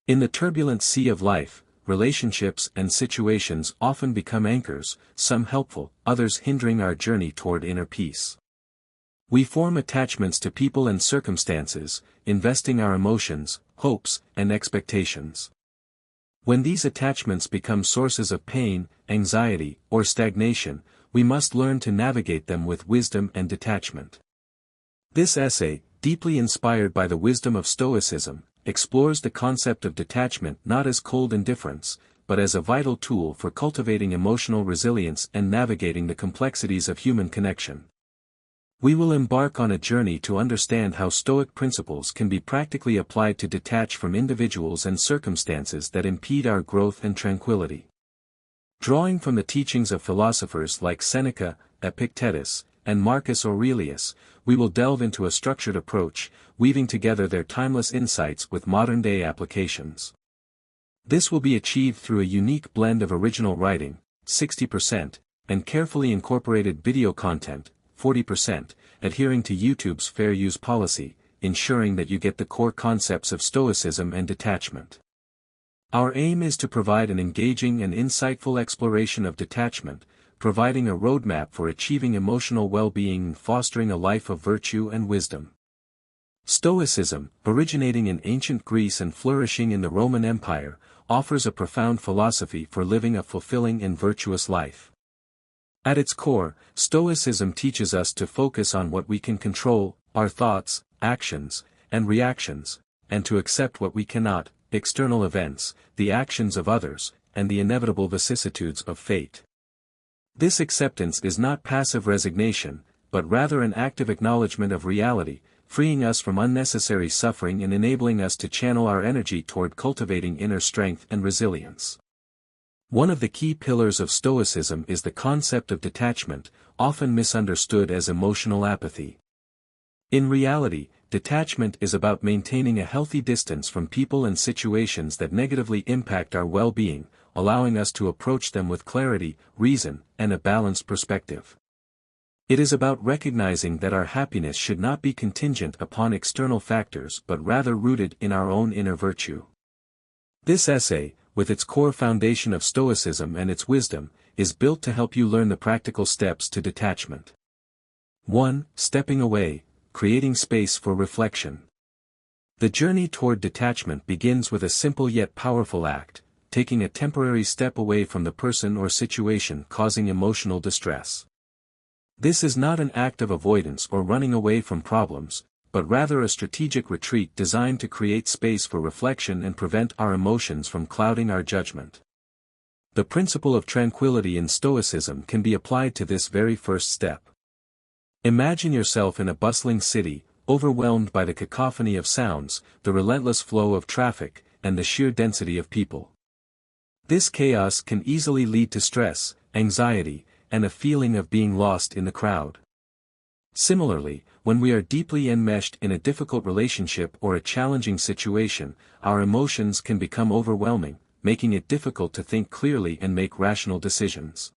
In the turbulent sea of life, relationships and situations often become anchors, some helpful, others hindering our journey toward inner peace. We form attachments to people and circumstances, investing our emotions, hopes, and expectations. When these attachments become sources of pain, anxiety, or stagnation, we must learn to navigate them with wisdom and detachment. This essay, deeply inspired by the wisdom of Stoicism, explores the concept of detachment not as cold indifference, but as a vital tool for cultivating emotional resilience and navigating the complexities of human connection. We will embark on a journey to understand how Stoic principles can be practically applied to detach from individuals and circumstances that impede our growth and tranquility. Drawing from the teachings of philosophers like Seneca, Epictetus, and Marcus Aurelius, we will delve into a structured approach, weaving together their timeless insights with modern-day applications. This will be achieved through a unique blend of original writing, 60%, and carefully incorporated video content, 40%, adhering to YouTube's fair use policy, ensuring that you get the core concepts of Stoicism and detachment. Our aim is to provide an engaging and insightful exploration of detachment, providing a roadmap for achieving emotional well-being and fostering a life of virtue and wisdom. Stoicism, originating in ancient Greece and flourishing in the Roman Empire, offers a profound philosophy for living a fulfilling and virtuous life. At its core, Stoicism teaches us to focus on what we can control, our thoughts, actions, and reactions, and to accept what we cannot, external events, the actions of others, and the inevitable vicissitudes of fate. This acceptance is not passive resignation, but rather an active acknowledgement of reality, freeing us from unnecessary suffering and enabling us to channel our energy toward cultivating inner strength and resilience. One of the key pillars of Stoicism is the concept of detachment, often misunderstood as emotional apathy. In reality, detachment is about maintaining a healthy distance from people and situations that negatively impact our well-being, allowing us to approach them with clarity, reason, and a balanced perspective. It is about recognizing that our happiness should not be contingent upon external factors but rather rooted in our own inner virtue. This essay, with its core foundation of Stoicism and its wisdom, is built to help you learn the practical steps to detachment. 1. Stepping away, creating space for reflection. The journey toward detachment begins with a simple yet powerful act, taking a temporary step away from the person or situation causing emotional distress. This is not an act of avoidance or running away from problems, but rather a strategic retreat designed to create space for reflection and prevent our emotions from clouding our judgment. The principle of tranquility in Stoicism can be applied to this very first step. Imagine yourself in a bustling city, overwhelmed by the cacophony of sounds, the relentless flow of traffic, and the sheer density of people. This chaos can easily lead to stress, anxiety, and a feeling of being lost in the crowd. Similarly, when we are deeply enmeshed in a difficult relationship or a challenging situation, our emotions can become overwhelming, making it difficult to think clearly and make rational decisions.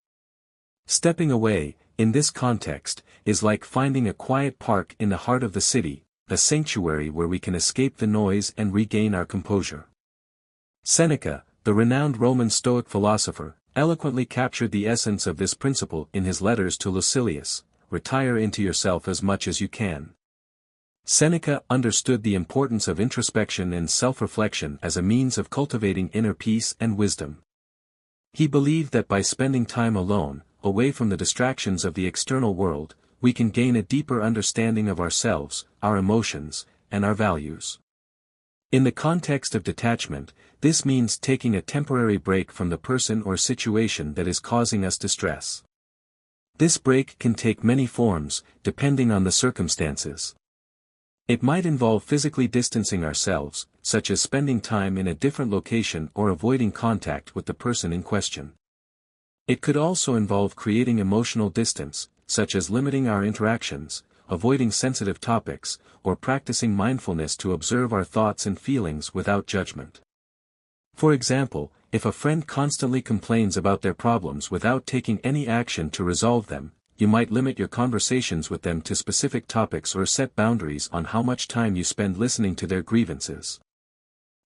Stepping away, in this context, is like finding a quiet park in the heart of the city, a sanctuary where we can escape the noise and regain our composure. Seneca, the renowned Roman Stoic philosopher, eloquently captured the essence of this principle in his letters to Lucilius: retire into yourself as much as you can. Seneca understood the importance of introspection and self-reflection as a means of cultivating inner peace and wisdom. He believed that by spending time alone, away from the distractions of the external world, we can gain a deeper understanding of ourselves, our emotions, and our values. In the context of detachment, this means taking a temporary break from the person or situation that is causing us distress. This break can take many forms, depending on the circumstances. It might involve physically distancing ourselves, such as spending time in a different location or avoiding contact with the person in question. It could also involve creating emotional distance, such as limiting our interactions, avoiding sensitive topics, or practicing mindfulness to observe our thoughts and feelings without judgment. For example, if a friend constantly complains about their problems without taking any action to resolve them, you might limit your conversations with them to specific topics or set boundaries on how much time you spend listening to their grievances.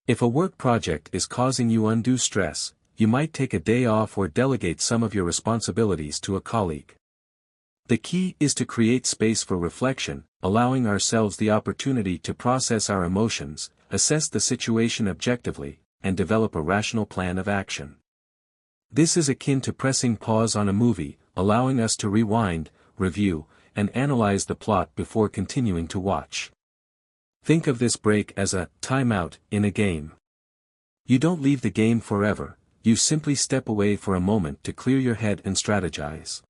If a work project is causing you undue stress, you might take a day off or delegate some of your responsibilities to a colleague. The key is to create space for reflection, allowing ourselves the opportunity to process our emotions, assess the situation objectively, and develop a rational plan of action. This is akin to pressing pause on a movie, allowing us to rewind, review, and analyze the plot before continuing to watch. Think of this break as a timeout in a game. You don't leave the game forever, you simply step away for a moment to clear your head and strategize.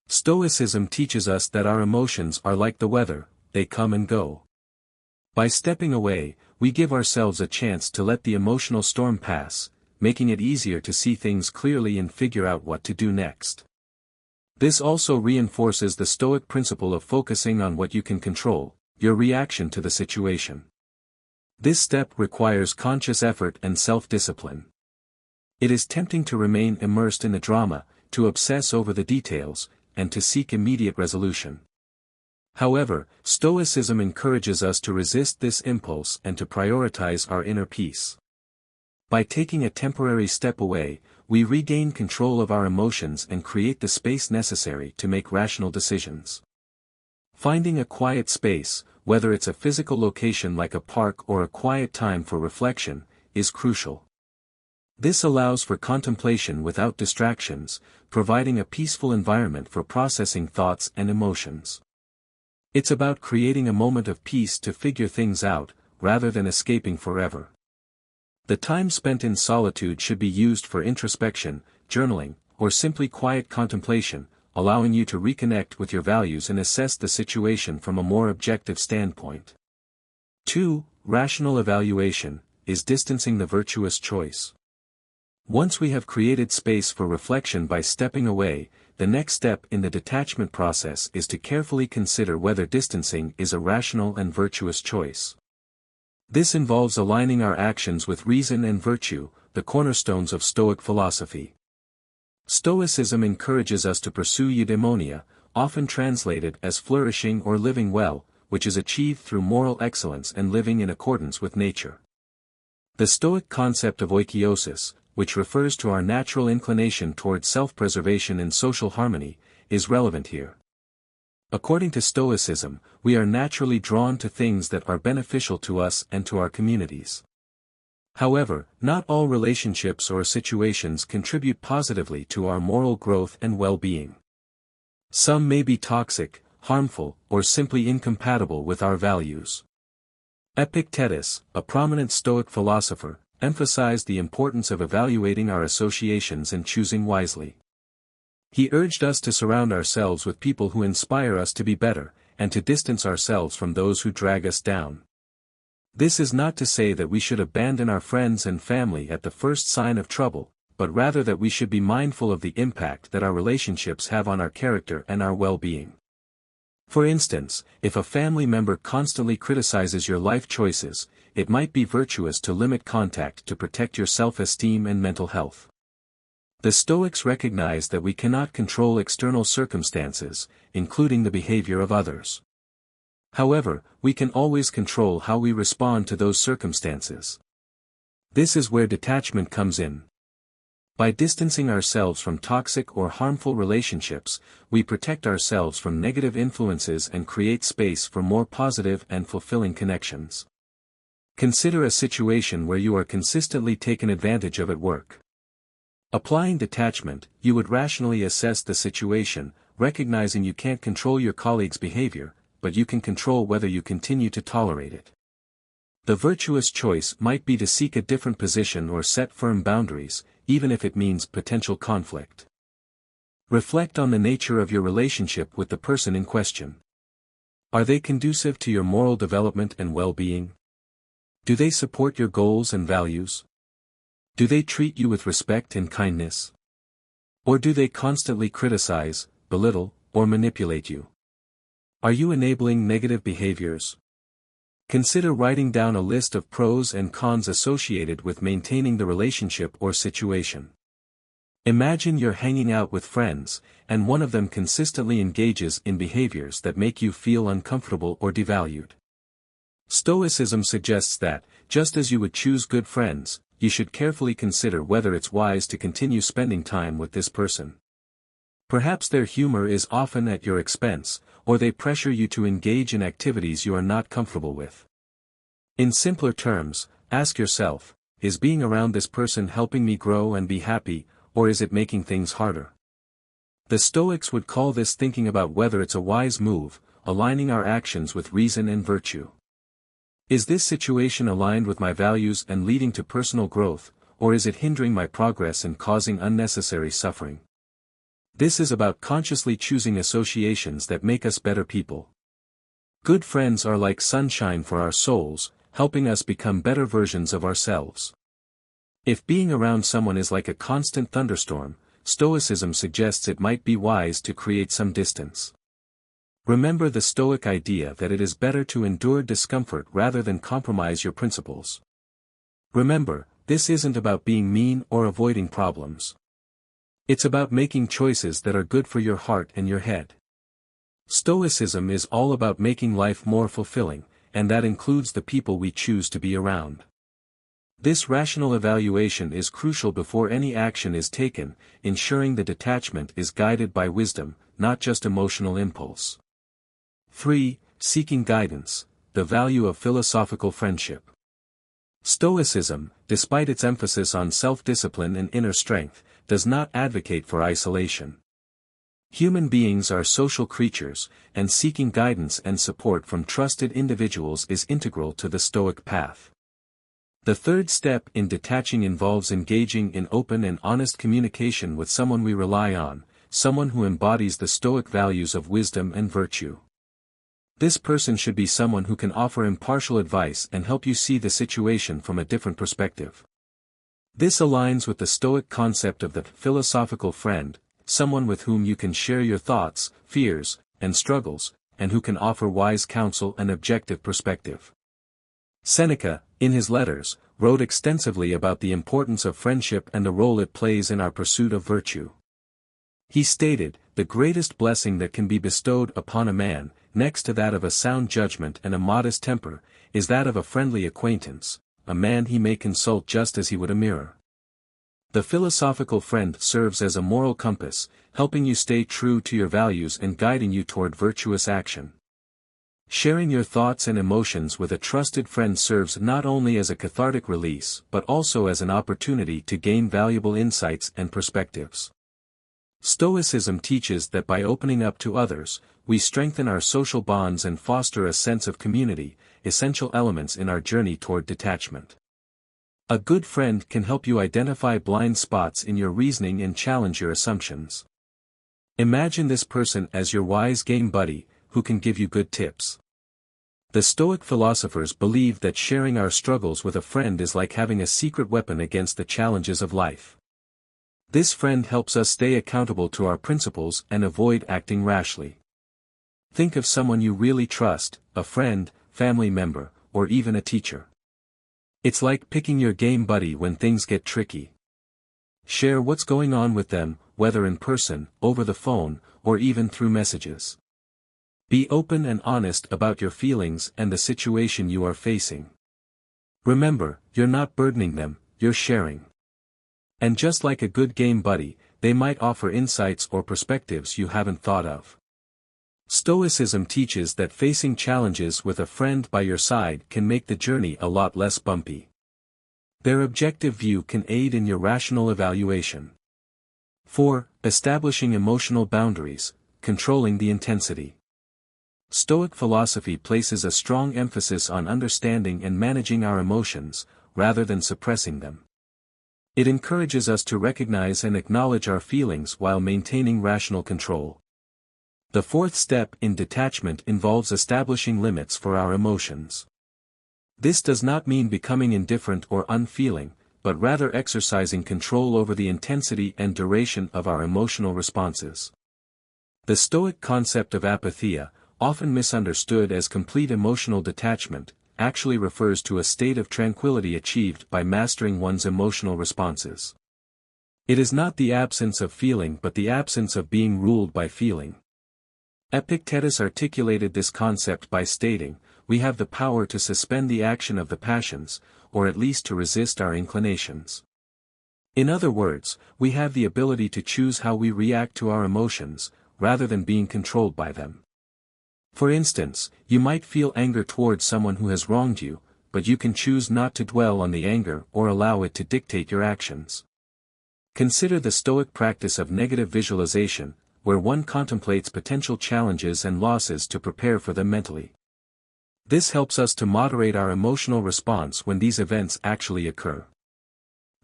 Stoicism teaches us that our emotions are like the weather, they come and go. By stepping away, we give ourselves a chance to let the emotional storm pass, making it easier to see things clearly and figure out what to do next. This also reinforces the Stoic principle of focusing on what you can control, your reaction to the situation. This step requires conscious effort and self-discipline. It is tempting to remain immersed in the drama, to obsess over the details, and to seek immediate resolution. However, Stoicism encourages us to resist this impulse and to prioritize our inner peace. By taking a temporary step away, we regain control of our emotions and create the space necessary to make rational decisions. Finding a quiet space, whether it's a physical location like a park or a quiet time for reflection, is crucial. This allows for contemplation without distractions, providing a peaceful environment for processing thoughts and emotions. It's about creating a moment of peace to figure things out, rather than escaping forever. The time spent in solitude should be used for introspection, journaling, or simply quiet contemplation, allowing you to reconnect with your values and assess the situation from a more objective standpoint. 2. Rational evaluation, is distancing the virtuous choice. Once we have created space for reflection by stepping away, the next step in the detachment process is to carefully consider whether distancing is a rational and virtuous choice. This involves aligning our actions with reason and virtue, the cornerstones of Stoic philosophy. Stoicism encourages us to pursue eudaimonia, often translated as flourishing or living well, which is achieved through moral excellence and living in accordance with nature. The Stoic concept of oikeiosis, which refers to our natural inclination toward self-preservation and social harmony, is relevant here. According to Stoicism, we are naturally drawn to things that are beneficial to us and to our communities. However, not all relationships or situations contribute positively to our moral growth and well-being. Some may be toxic, harmful, or simply incompatible with our values. Epictetus, a prominent Stoic philosopher, emphasized the importance of evaluating our associations and choosing wisely. He urged us to surround ourselves with people who inspire us to be better, and to distance ourselves from those who drag us down. This is not to say that we should abandon our friends and family at the first sign of trouble, but rather that we should be mindful of the impact that our relationships have on our character and our well-being. For instance, if a family member constantly criticizes your life choices, it might be virtuous to limit contact to protect your self-esteem and mental health. The Stoics recognize that we cannot control external circumstances, including the behavior of others. However, we can always control how we respond to those circumstances. This is where detachment comes in. By distancing ourselves from toxic or harmful relationships, we protect ourselves from negative influences and create space for more positive and fulfilling connections. Consider a situation where you are consistently taken advantage of at work. Applying detachment, you would rationally assess the situation, recognizing you can't control your colleague's behavior, but you can control whether you continue to tolerate it. The virtuous choice might be to seek a different position or set firm boundaries, even if it means potential conflict. Reflect on the nature of your relationship with the person in question. Are they conducive to your moral development and well-being? Do they support your goals and values? Do they treat you with respect and kindness? Or do they constantly criticize, belittle, or manipulate you? Are you enabling negative behaviors? Consider writing down a list of pros and cons associated with maintaining the relationship or situation. Imagine you're hanging out with friends, and one of them consistently engages in behaviors that make you feel uncomfortable or devalued. Stoicism suggests that, just as you would choose good friends, you should carefully consider whether it's wise to continue spending time with this person. Perhaps their humor is often at your expense, or they pressure you to engage in activities you are not comfortable with. In simpler terms, ask yourself, is being around this person helping me grow and be happy, or is it making things harder? The Stoics would call this thinking about whether it's a wise move, aligning our actions with reason and virtue. Is this situation aligned with my values and leading to personal growth, or is it hindering my progress and causing unnecessary suffering? This is about consciously choosing associations that make us better people. Good friends are like sunshine for our souls, helping us become better versions of ourselves. If being around someone is like a constant thunderstorm, Stoicism suggests it might be wise to create some distance. Remember the Stoic idea that it is better to endure discomfort rather than compromise your principles. Remember, this isn't about being mean or avoiding problems. It's about making choices that are good for your heart and your head. Stoicism is all about making life more fulfilling, and that includes the people we choose to be around. This rational evaluation is crucial before any action is taken, ensuring the detachment is guided by wisdom, not just emotional impulse. 3. Seeking guidance, the value of philosophical friendship. Stoicism, despite its emphasis on self-discipline and inner strength, does not advocate for isolation. Human beings are social creatures, and seeking guidance and support from trusted individuals is integral to the Stoic path. The third step in detaching involves engaging in open and honest communication with someone we rely on, someone who embodies the Stoic values of wisdom and virtue. This person should be someone who can offer impartial advice and help you see the situation from a different perspective. This aligns with the Stoic concept of the philosophical friend, someone with whom you can share your thoughts, fears, and struggles, and who can offer wise counsel and objective perspective. Seneca, in his letters, wrote extensively about the importance of friendship and the role it plays in our pursuit of virtue. He stated, "The greatest blessing that can be bestowed upon a man, next to that of a sound judgment and a modest temper, is that of a friendly acquaintance, a man he may consult just as he would a mirror." The philosophical friend serves as a moral compass, helping you stay true to your values and guiding you toward virtuous action. Sharing your thoughts and emotions with a trusted friend serves not only as a cathartic release but also as an opportunity to gain valuable insights and perspectives. Stoicism teaches that by opening up to others, we strengthen our social bonds and foster a sense of community, essential elements in our journey toward detachment. A good friend can help you identify blind spots in your reasoning and challenge your assumptions. Imagine this person as your wise game buddy, who can give you good tips. The Stoic philosophers believed that sharing our struggles with a friend is like having a secret weapon against the challenges of life. This friend helps us stay accountable to our principles and avoid acting rashly. Think of someone you really trust, a friend, family member, or even a teacher. It's like picking your game buddy when things get tricky. Share what's going on with them, whether in person, over the phone, or even through messages. Be open and honest about your feelings and the situation you are facing. Remember, you're not burdening them, you're sharing. And just like a good game buddy, they might offer insights or perspectives you haven't thought of. Stoicism teaches that facing challenges with a friend by your side can make the journey a lot less bumpy. Their objective view can aid in your rational evaluation. 4. Establishing emotional boundaries, controlling the intensity. Stoic philosophy places a strong emphasis on understanding and managing our emotions, rather than suppressing them. It encourages us to recognize and acknowledge our feelings while maintaining rational control. The fourth step in detachment involves establishing limits for our emotions. This does not mean becoming indifferent or unfeeling, but rather exercising control over the intensity and duration of our emotional responses. The Stoic concept of apatheia, often misunderstood as complete emotional detachment, actually refers to a state of tranquility achieved by mastering one's emotional responses. It is not the absence of feeling but the absence of being ruled by feeling. Epictetus articulated this concept by stating, "We have the power to suspend the action of the passions, or at least to resist our inclinations. In other words, we have the ability to choose how we react to our emotions, rather than being controlled by them. For instance, you might feel anger towards someone who has wronged you, but you can choose not to dwell on the anger or allow it to dictate your actions. Consider the Stoic practice of negative visualization, where one contemplates potential challenges and losses to prepare for them mentally. This helps us to moderate our emotional response when these events actually occur.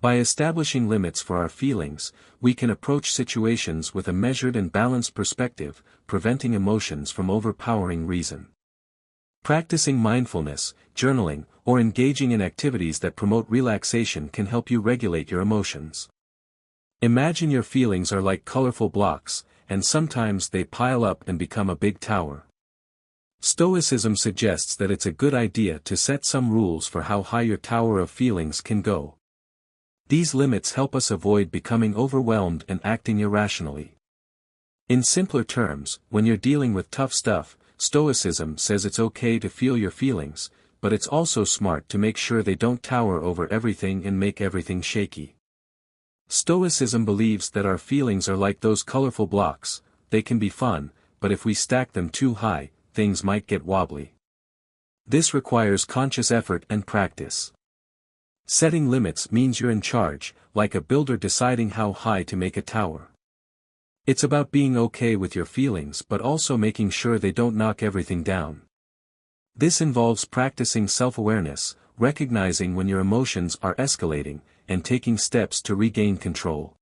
By establishing limits for our feelings, we can approach situations with a measured and balanced perspective, preventing emotions from overpowering reason. Practicing mindfulness, journaling, or engaging in activities that promote relaxation can help you regulate your emotions. Imagine your feelings are like colorful blocks, and sometimes they pile up and become a big tower. Stoicism suggests that it's a good idea to set some rules for how high your tower of feelings can go. These limits help us avoid becoming overwhelmed and acting irrationally. In simpler terms, when you're dealing with tough stuff, Stoicism says it's okay to feel your feelings, but it's also smart to make sure they don't tower over everything and make everything shaky. Stoicism believes that our feelings are like those colorful blocks. They can be fun, but if we stack them too high, things might get wobbly. This requires conscious effort and practice. Setting limits means you're in charge, like a builder deciding how high to make a tower. It's about being okay with your feelings but also making sure they don't knock everything down. This involves practicing self-awareness, recognizing when your emotions are escalating, and taking steps to regain control.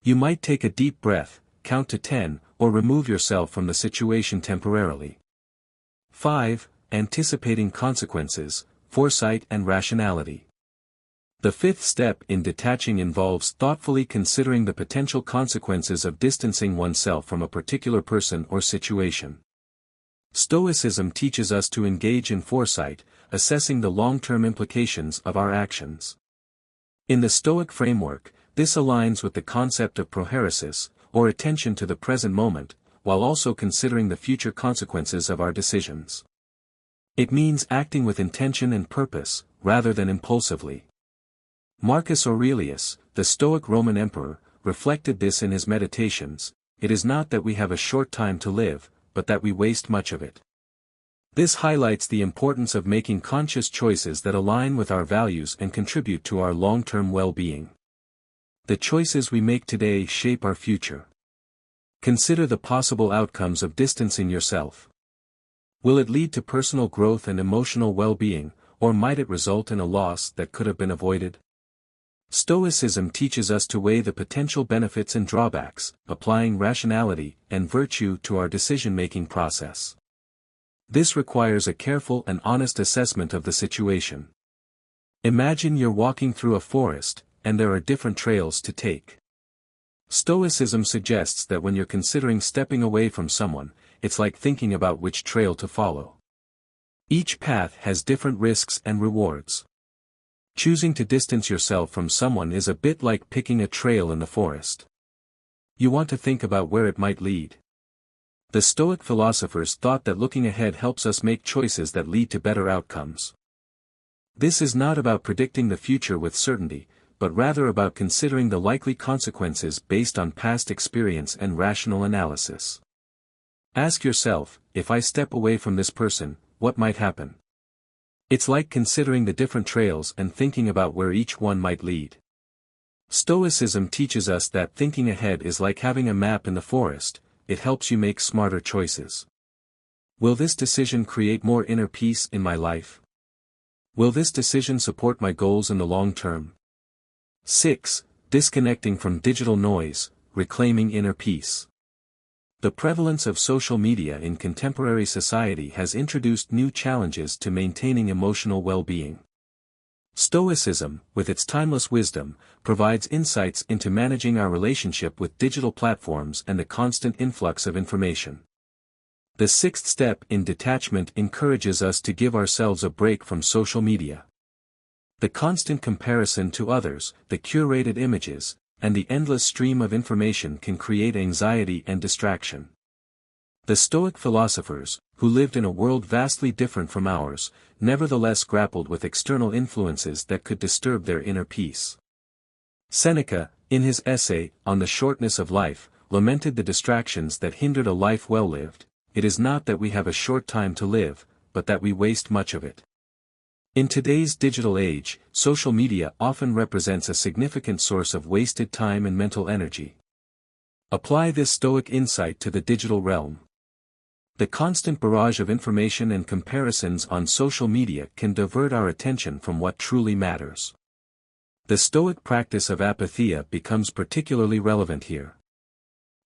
You might take a deep breath, count to 10, or remove yourself from the situation temporarily. 5. Anticipating consequences, foresight and rationality. The fifth step in detaching involves thoughtfully considering the potential consequences of distancing oneself from a particular person or situation. Stoicism teaches us to engage in foresight, assessing the long-term implications of our actions. In the Stoic framework, this aligns with the concept of prohairesis, or attention to the present moment, while also considering the future consequences of our decisions. It means acting with intention and purpose, rather than impulsively. Marcus Aurelius, the Stoic Roman emperor, reflected this in his Meditations: it is not that we have a short time to live, but that we waste much of it. This highlights the importance of making conscious choices that align with our values and contribute to our long-term well-being. The choices we make today shape our future. Consider the possible outcomes of distancing yourself. Will it lead to personal growth and emotional well-being, or might it result in a loss that could have been avoided? Stoicism teaches us to weigh the potential benefits and drawbacks, applying rationality and virtue to our decision-making process. This requires a careful and honest assessment of the situation. Imagine you're walking through a forest, and there are different trails to take. Stoicism suggests that when you're considering stepping away from someone, it's like thinking about which trail to follow. Each path has different risks and rewards. Choosing to distance yourself from someone is a bit like picking a trail in the forest. You want to think about where it might lead. The Stoic philosophers thought that looking ahead helps us make choices that lead to better outcomes. This is not about predicting the future with certainty, but rather about considering the likely consequences based on past experience and rational analysis. Ask yourself, if I step away from this person, what might happen? It's like considering the different trails and thinking about where each one might lead. Stoicism teaches us that thinking ahead is like having a map in the forest. It helps you make smarter choices. Will this decision create more inner peace in my life? Will this decision support my goals in the long term? 6. Disconnecting from digital noise, reclaiming inner peace. The prevalence of social media in contemporary society has introduced new challenges to maintaining emotional well-being. Stoicism, with its timeless wisdom, provides insights into managing our relationship with digital platforms and the constant influx of information. The sixth step in detachment encourages us to give ourselves a break from social media. The constant comparison to others, the curated images, and the endless stream of information can create anxiety and distraction. The Stoic philosophers, who lived in a world vastly different from ours, nevertheless grappled with external influences that could disturb their inner peace. Seneca, in his essay, On the Shortness of Life, lamented the distractions that hindered a life well lived. It is not that we have a short time to live, but that we waste much of it. In today's digital age, social media often represents a significant source of wasted time and mental energy. Apply this Stoic insight to the digital realm. The constant barrage of information and comparisons on social media can divert our attention from what truly matters. The Stoic practice of apatheia becomes particularly relevant here.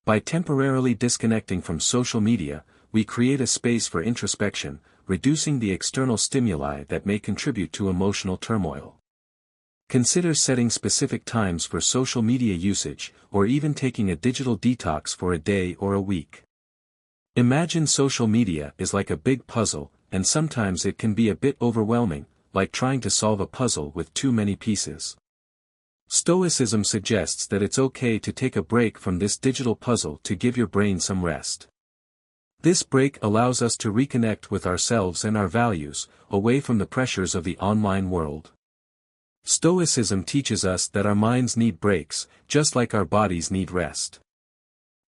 By temporarily disconnecting from social media, we create a space for introspection, reducing the external stimuli that may contribute to emotional turmoil. Consider setting specific times for social media usage, or even taking a digital detox for a day or a week. Imagine social media is like a big puzzle, and sometimes it can be a bit overwhelming, like trying to solve a puzzle with too many pieces. Stoicism suggests that it's okay to take a break from this digital puzzle to give your brain some rest. This break allows us to reconnect with ourselves and our values, away from the pressures of the online world. Stoicism teaches us that our minds need breaks, just like our bodies need rest.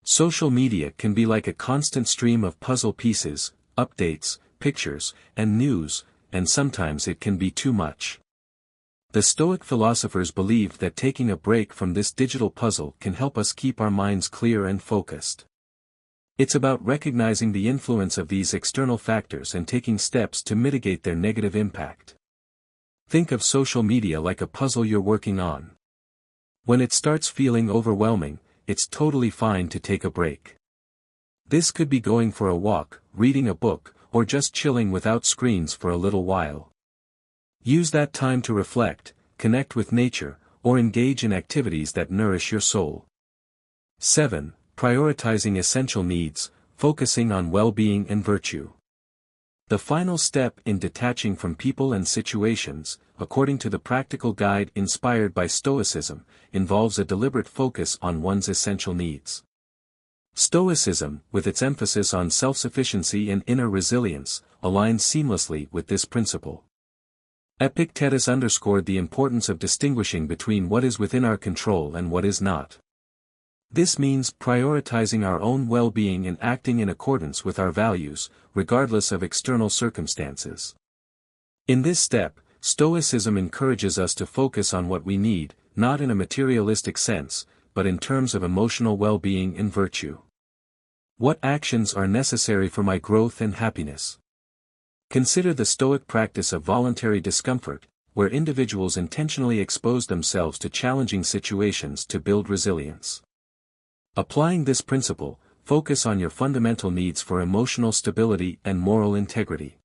Social media can be like a constant stream of puzzle pieces, updates, pictures, and news, and sometimes it can be too much. The Stoic philosophers believed that taking a break from this digital puzzle can help us keep our minds clear and focused. It's about recognizing the influence of these external factors and taking steps to mitigate their negative impact. Think of social media like a puzzle you're working on. When it starts feeling overwhelming, it's totally fine to take a break. This could be going for a walk, reading a book, or just chilling without screens for a little while. Use that time to reflect, connect with nature, or engage in activities that nourish your soul. 7. Prioritizing essential needs, focusing on well-being and virtue. The final step in detaching from people and situations, according to the practical guide inspired by Stoicism, involves a deliberate focus on one's essential needs. Stoicism, with its emphasis on self-sufficiency and inner resilience, aligns seamlessly with this principle. Epictetus underscored the importance of distinguishing between what is within our control and what is not. This means prioritizing our own well-being and acting in accordance with our values, regardless of external circumstances. In this step, Stoicism encourages us to focus on what we need, not in a materialistic sense, but in terms of emotional well-being and virtue. What actions are necessary for my growth and happiness? Consider the Stoic practice of voluntary discomfort, where individuals intentionally expose themselves to challenging situations to build resilience. Applying this principle, focus on your fundamental needs for emotional stability and moral integrity.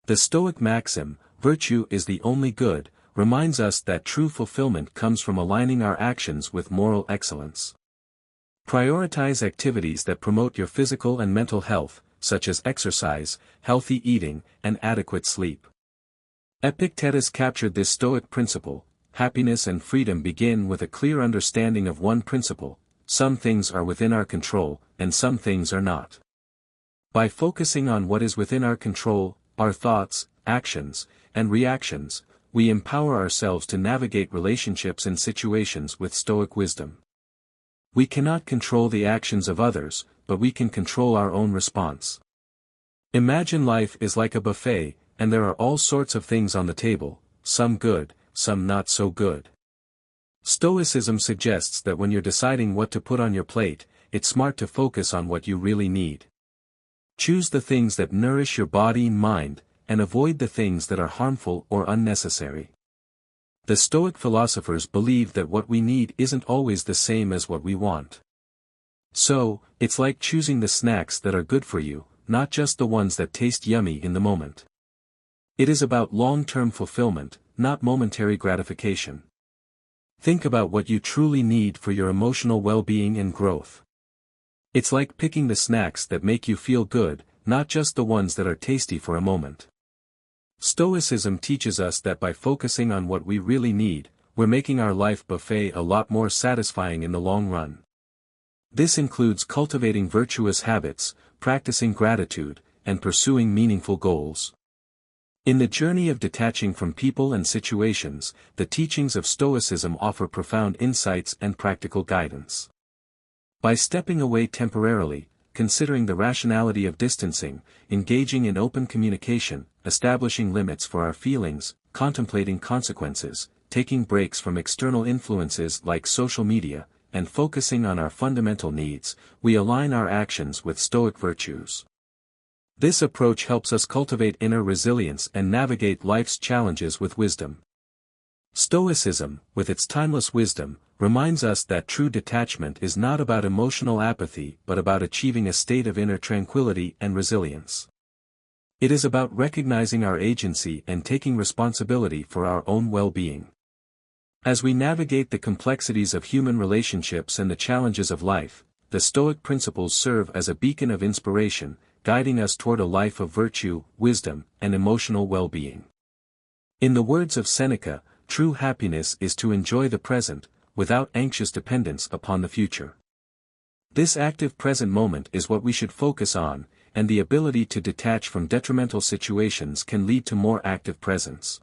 The Stoic maxim, "Virtue is the only good," reminds us that true fulfillment comes from aligning our actions with moral excellence. Prioritize activities that promote your physical and mental health, such as exercise, healthy eating, and adequate sleep. Epictetus captured this Stoic principle: happiness and freedom begin with a clear understanding of one principle: some things are within our control, and some things are not. By focusing on what is within our control, our thoughts, actions, and reactions, we empower ourselves to navigate relationships and situations with Stoic wisdom. We cannot control the actions of others, but we can control our own response. Imagine life is like a buffet, and there are all sorts of things on the table, some good, some not so good. Stoicism suggests that when you're deciding what to put on your plate, it's smart to focus on what you really need. Choose the things that nourish your body and mind, and avoid the things that are harmful or unnecessary. The Stoic philosophers believe that what we need isn't always the same as what we want. So, it's like choosing the snacks that are good for you, not just the ones that taste yummy in the moment. It is about long-term fulfillment, not momentary gratification. Think about what you truly need for your emotional well-being and growth. It's like picking the snacks that make you feel good, not just the ones that are tasty for a moment. Stoicism teaches us that by focusing on what we really need, we're making our life buffet a lot more satisfying in the long run. This includes cultivating virtuous habits, practicing gratitude, and pursuing meaningful goals. In the journey of detaching from people and situations, the teachings of Stoicism offer profound insights and practical guidance. By stepping away temporarily, considering the rationality of distancing, engaging in open communication, establishing limits for our feelings, contemplating consequences, taking breaks from external influences like social media, and focusing on our fundamental needs, we align our actions with Stoic virtues. This approach helps us cultivate inner resilience and navigate life's challenges with wisdom. Stoicism, with its timeless wisdom, reminds us that true detachment is not about emotional apathy but about achieving a state of inner tranquility and resilience. It is about recognizing our agency and taking responsibility for our own well-being. As we navigate the complexities of human relationships and the challenges of life, the Stoic principles serve as a beacon of inspiration, guiding us toward a life of virtue, wisdom, and emotional well-being. In the words of Seneca, true happiness is to enjoy the present, without anxious dependence upon the future. This active present moment is what we should focus on, and the ability to detach from detrimental situations can lead to more active presence.